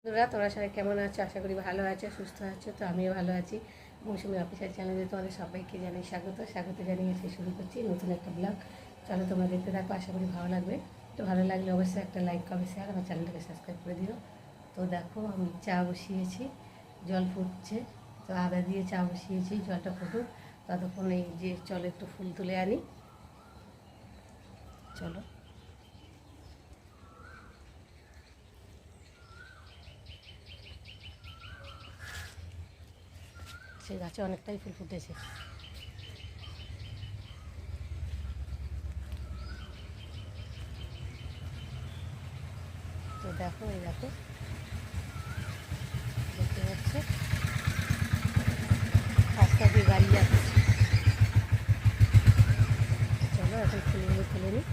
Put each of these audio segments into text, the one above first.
তোরা সবাই কেমন আছো? আশা করি ভালো আছো, সুস্থ আছো। তো আমিও ভালো আছি। মৌসুমি অফিসিয়াল চ্যানেলে তোমাদের সবাইকে জানাই স্বাগত জানিয়ে শুরু করছি নতুন একটা ব্লগ। চলো তোমরা দেখতে থাকো, আশা করি ভালো লাগবে। তো ভালো লাগলে অবশ্যই একটা লাইক, কমেন্ট, শেয়ার, আমার চ্যানেলটাকে সাবস্ক্রাইব করে দিও। তো দেখো আমি চা বসিয়েছি, জল ফুটছে। তো আদা দিয়ে চা বসিয়েছি, জলটা ফুটুক ততক্ষণ এই যে চলো একটু ফুল তুলে আনি। চলো সেই গাছে অনেকটাই ফুল ফুটেছে। তো দেখো এই দেখো দেখতে পাচ্ছ রাস্তা দিয়ে গাড়ি যাচ্ছে। চলো এখন ফুলগুলো তুলে নিই।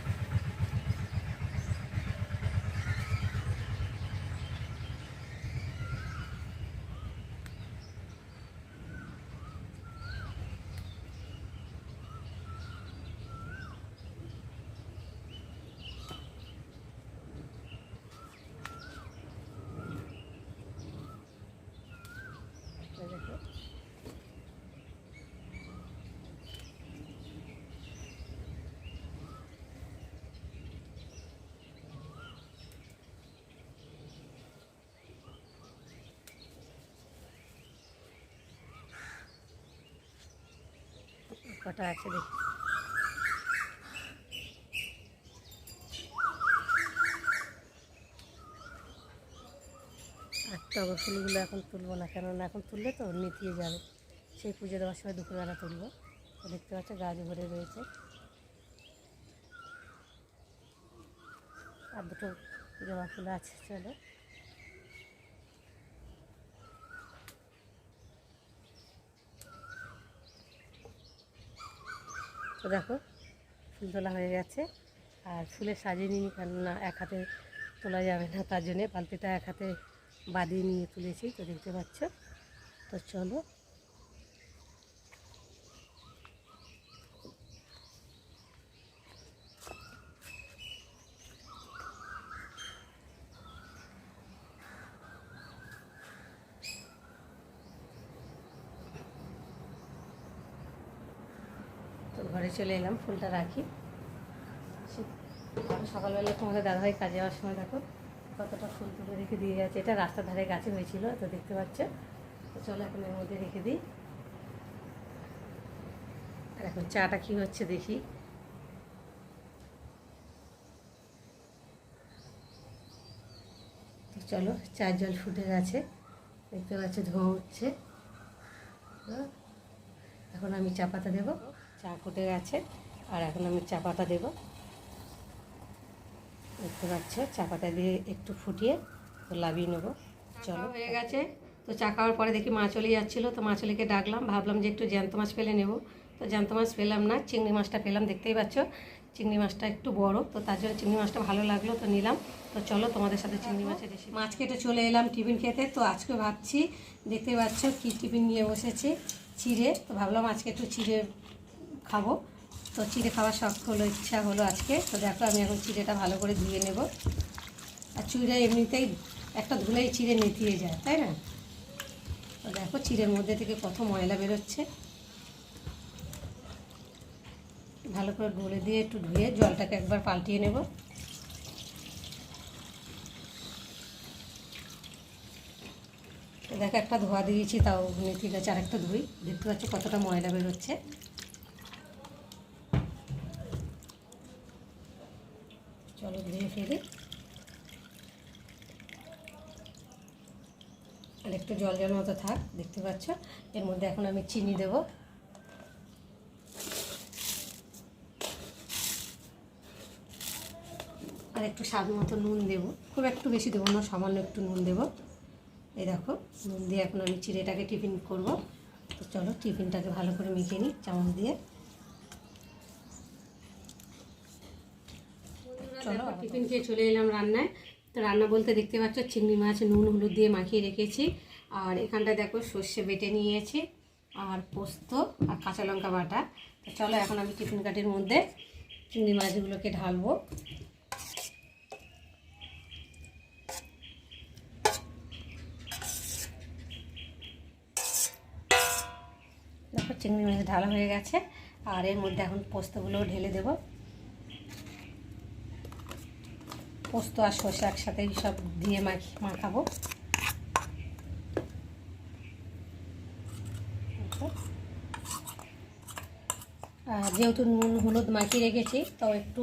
দেখো কটা আছে দেখি। আর টগর ফুলগুলো এখন তুলবো না, কেননা এখন তুললে তো নিতিয়ে যাবে। সেই পুজো দেওয়ার সময় দুপুরবেলা তুলবো। তো দেখতে পাচ্ছ গাছ ভরে রয়েছে। আর দুটো জবা ফুল আছে। চলো তো দেখো ফুল তোলা হয়ে গেছে। আর ফুলে সাজিয়ে নিই, কেননা এক হাতে তোলা যাবে না, তার জন্যে বালতিটা এক হাতে বাঁধিয়ে নিয়ে তুলেছি। তো দেখতে পাচ্ছ। তো চলো তো ঘরে চলে এলাম, ফুলটা রাখি। সকালবেলা তোমাদের দাদাভাই কাজে যাওয়ার সময় দেখো কতটা ফুল তুলে রেখে দিয়ে গেছে। এটা রাস্তার ধারে গাছে হয়েছিল, তো দেখতে পাচ্ছ। তো চলো এখন এর মধ্যে রেখে দিই। আর এখন চাটা কী হচ্ছে দেখি। তো চলো চার জল ফুটে গেছে, দেখতে পাচ্ছ ধোঁয়া উঠছে। এখন আমি চা পাতা দেবো। চা ফুটে গেছে আর এখন আমি চা পাতা দেবো। দেখতে পাচ্ছ চা পাতা দিয়ে একটু ফুটিয়ে তো লাভিয়ে নেবো। চলো হয়ে গেছে। তো চা খাওয়ার পরে দেখি মা চলে যাচ্ছিলো, তো মা চলেকে ডাকলাম, ভাবলাম যে একটু জ্যান্ত মাছ পেলে নেবো। তো জ্যান্ত মাছ পেলাম না, চিংড়ি মাছটা পেলাম। দেখতেই পাচ্ছ চিংড়ি মাছটা একটু বড়, তো তার জন্য চিংড়ি মাছটা ভালো লাগলো, তো নিলাম। তো চলো তোমাদের সাথে চিংড়ি মাছের রেসিপি। মাছ কেটে চলে এলাম টিফিন খেতে। তো আজকে ভাবছি, দেখতে পাচ্ছ কী টিফিন নিয়ে বসেছি, চিড়ে। তো ভাবলাম আজকে একটু চিড়ে খাবো। তো চিড়ে খাওয়ার শখ হলো, ইচ্ছা হলো আজকে। তো দেখো আমি এখন চিড়েটা ভালো করে ধুয়ে নেব। আর চিড়ে এমনিতেই একটা ধুলেই চিড়ে নেতিয়ে যায়, তাই না? তো দেখো চিড়ের মধ্যে থেকে কত ময়লা বেরোচ্ছে। ভালো করে গলে দিয়ে একটু ধুয়ে জলটাকে একবার পাল্টিয়ে নেব। তো দেখো একটা ধোয়া দিয়েছি, তাও ঠিক আছে, আরেকটা ধুই। দেখতে পাচ্ছ কতটা ময়লা বেরোচ্ছে। চলো ধুয়ে ফেলি। আর একটু জল জল মতো থাক, দেখতে পাচ্ছ। এর মধ্যে এখন আমি চিনি দেব। আর একটু স্বাদ মতো নুন দেবো, খুব একটু বেশি দেবো না, সামান্য একটু নুন দেবো। এই দেখো নুন দিয়ে এখন আমি চিড়েটাকে টিফিন করব। তো চলো টিফিনটাকে ভালো করে মেখে নিই চামচ দিয়ে। চলো টিফিন খেয়ে চলে এলাম রান্নায়। তো রান্না বলতে দেখতে পাচ্ছ চিংড়ি মাছ নুন হলুদ দিয়ে মাখিয়ে রেখেছি। আর এখানটায় দেখো সর্ষে বেটে নিয়েছি, আর পোস্ত আর কাঁচা লঙ্কা বাটা। তো চলো এখন আমি টিফিন কাঠির মধ্যে চিংড়ি মাছগুলোকে ঢালবো। চিংড়ি মাছ ঢালা হয়ে গেছে, আর এর মধ্যে এখন পোস্তগুলোও ঢেলে দেব। পোস্ত আর সর্ষে একসাথে সব দিয়ে মাখাবো। আর যেহেতু নুন হলুদ মাখিয়ে রেখেছি, তো একটু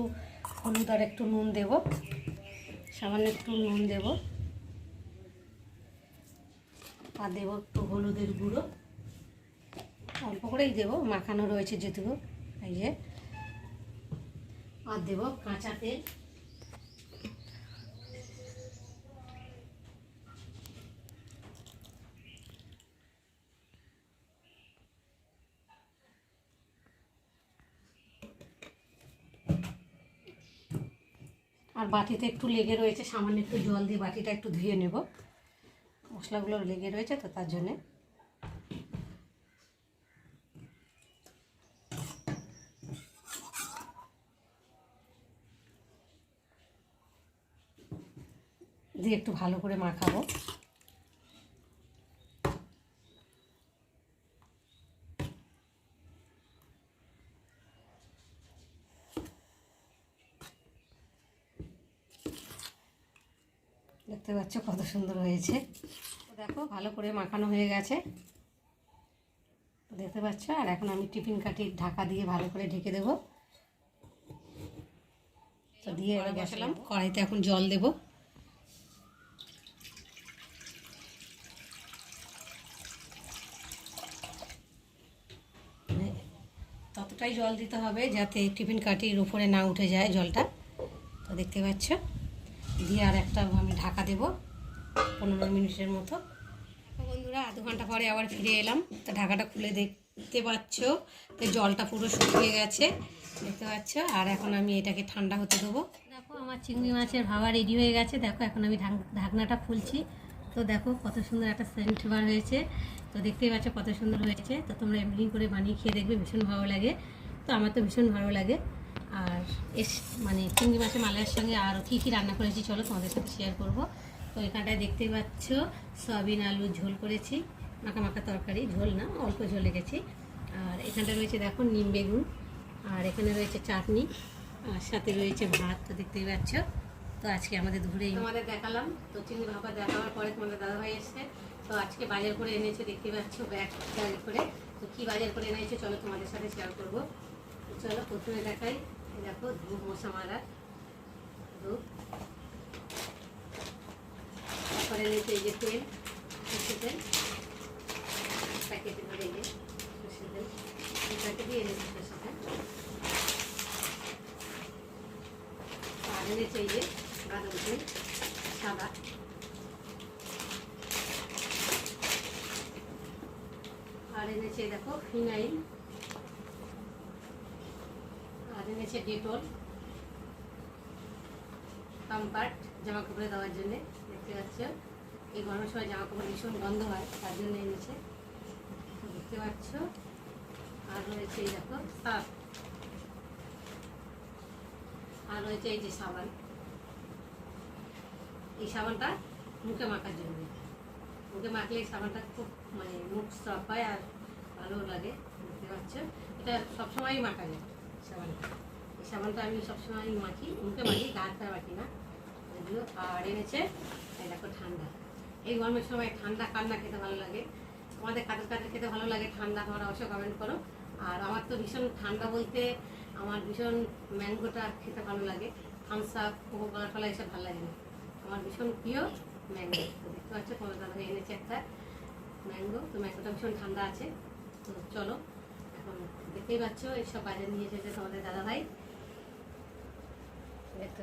হলুদ আর একটু নুন দেব, সামান্য একটু নুন দেব, আর দেবো একটু হলুদের গুঁড়ো, অল্প করেই দেবো, মাখানো রয়েছে যেটুকু, এই যে। আর দেবো কাঁচা তেল, আর বাটিতে একটু লেগে রয়েছে, সামান্য একটু জল দিয়ে বাটিটা একটু ধুয়ে নেব, মশলাগুলো লেগে রয়েছে তো তার জন্যে। দিয়ে একটু ভালো করে মাখাবো। দেখতে পাচ্ছ কত সুন্দর হয়েছে। দেখো ভালো করে মাখানো হয়ে গেছে, দেখতে পাচ্ছ। আর এখন আমি টিফিন কাঠির ঢাকা দিয়ে ভালো করে ঢেকে দেবো। তো দিয়ে এবার বসালাম, কড়াইতে এখন জল দেব। ততটাই জল দিতে হবে যাতে টিফিন কাঠির উপরে না উঠে যায় জলটা। তো দেখতে পাচ্ছ, দিয়ে আর একটা আমি ঢাকা দেব 15 মিনিটের মতো। বন্ধুরা আধ ঘন্টা পরে আবার ফিরে এলাম। তো ঢাকাটা খুলে দেখতে পাচ্ছ তো জলটা পুরো শুকিয়ে গেছে, দেখতে পাচ্ছ। আর এখন আমি এটাকে ঠান্ডা হতে দেবো। দেখো আমার চিংড়ি মাছের ভাবা রেডি হয়ে গেছে। দেখো এখন আমি ঢাকনাটা খুলছি। তো দেখো কত সুন্দর একটা সেন্ট বার হয়েছে। তো দেখতেই পাচ্ছ কত সুন্দর হয়েছে। তো তোমরা এমনি করে বানিয়ে খেয়ে দেখবে, ভীষণ ভালো লাগে। তো আমার তো ভীষণ ভালো লাগে। আর মানে চিংড়ি মাছের মালাইয়ের সঙ্গে আর কী কী রান্না করেছি চলো তোমাদের সাথে শেয়ার করব। তো এখানটায় দেখতেই পাচ্ছ সয়াবিন আলু ঝোল করেছি, মাখা মাখা তরকারি, ঝোল না অল্প ঝোল রেখেছি। আর এখানটা রয়েছে দেখো নিম বেগুন, আর এখানে রয়েছে চাটনি, আর সাথে রয়েছে ভাত। তো দেখতেই পাচ্ছ। তো আজকে আমাদের দুপুরে তোমাদের দেখালাম। তো চিংড়ি ভাপা দেখাবার পরে তোমাদের দাদাভাই এসছে। তো আজকে বাজার করে এনেছে, দেখতে পাচ্ছ ব্যাগ বাজার করে। তো কী বাজার করে এনেছে চলো তোমাদের সাথে শেয়ার করবো। চলো প্রথমে দেখাই, দেখো ধূপ মশা মারা ধূপ, তারপরে নিচে এই যে তেল, সর্ষে তেল প্যাকেটে ধরে, এই যে সর্ষে তেল প্যাকেটে এনেছে সর্ষে তেল। আর এনেছে এই যে বাদাম তেল সাদা, আর এনেছে দেখো ফিনাইল, আর এনেছে ডেটল কমফর্ট জামা কাপড়ে দেওয়ার জন্যে। দেখতে পাচ্ছ এই গরমের সময় জামা কাপড় ভীষণ গন্ধ হয়, তার জন্য এনেছে। দেখতে পাচ্ছ। আর রয়েছে এই দেখো সার্ফ, আর রয়েছে এই যে সাবান। এই সাবানটা মুখে মাখার জন্য, মুখে মাখলে এই সাবানটা খুব মানে মুখ সাফ হয় আর ভালো লাগে। দেখতে পাচ্ছ এটা সবসময়ই মাখা যায় সাবানটা। এই সাবানটা আমি সবসময় মাখি, মুখে মাখি, গা হাত মাখি না যদিও। আর এনেছে এই দেখো ঠান্ডা, এই গরমের সময় ঠান্ডা কান্না খেতে ভালো লাগে। আমাদের কাদের কাদের খেতে ভালো লাগে ঠান্ডা, তোমরা অবশ্যই কমেন্ট করো। আর আমার তো ভীষণ ঠান্ডা বলতে আমার ভীষণ ম্যাঙ্গোটা খেতে ভালো লাগে। থামস আপ, কোকা কোলা এসব ভালো লাগে না, আমার ভীষণ প্রিয় ম্যাঙ্গো। তো দেখতে পাচ্ছ তোমার দাদাভাই এনেছে একটা ম্যাঙ্গো। তো ম্যাঙ্গোটা ভীষণ ঠান্ডা আছে। তো চলো এখন দেখতেই পাচ্ছ এইসব বাজার নিয়ে এসেছে তোমাদের দাদাভাই। দেখতে